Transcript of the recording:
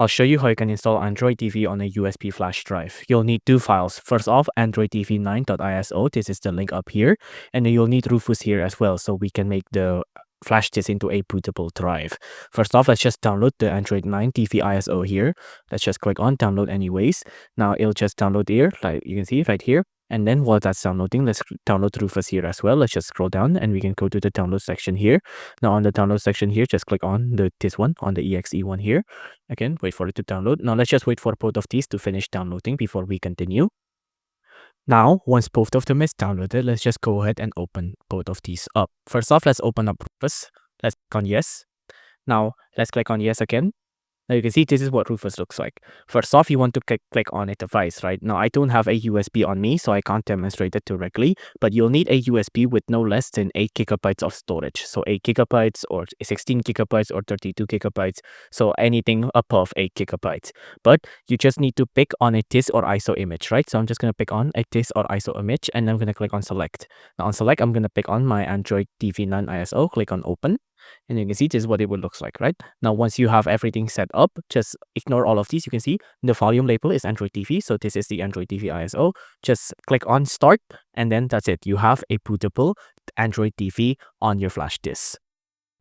I'll show you how you can install Android TV on a USB flash drive. You'll need two files. First off, Android TV 9.iso. This is the link up here. And then you'll need Rufus here as well, so we can make the flash disk into a bootable drive. First off, let's just download the Android 9 TV ISO here. Let's just click on download anyways. Now it'll just download here, like you can see right here. And then while that's downloading, let's download Rufus here as well. Let's just scroll down and we can go to the download section here. Now on the download section here, just click on this one, on the exe one here. Again, wait for it to download. Now let's just wait for both of these to finish downloading before we continue. Now, once both of them is downloaded, let's just go ahead and open both of these up. First off, let's open up Rufus. Let's click on yes. Now, let's click on yes again. Now you can see this is what Rufus looks like. First off, you want to click on a device, right? Now I don't have a USB on me, so I can't demonstrate it directly, but you'll need a USB with no less than 8 gigabytes of storage. So 8 gigabytes or 16 gigabytes or 32 gigabytes. So anything above 8 gigabytes. But you just need to pick on a disk or ISO image, right? So I'm just going to pick on a disk or ISO image and I'm going to click on select. Now on select, I'm going to pick on my Android TV 9 ISO, click on open. And you can see this is what it would look like, right? Now, once you have everything set up, just ignore all of these. You can see the volume label is Android TV. So this is the Android TV ISO. Just click on start and then that's it. You have a bootable Android TV on your flash disk.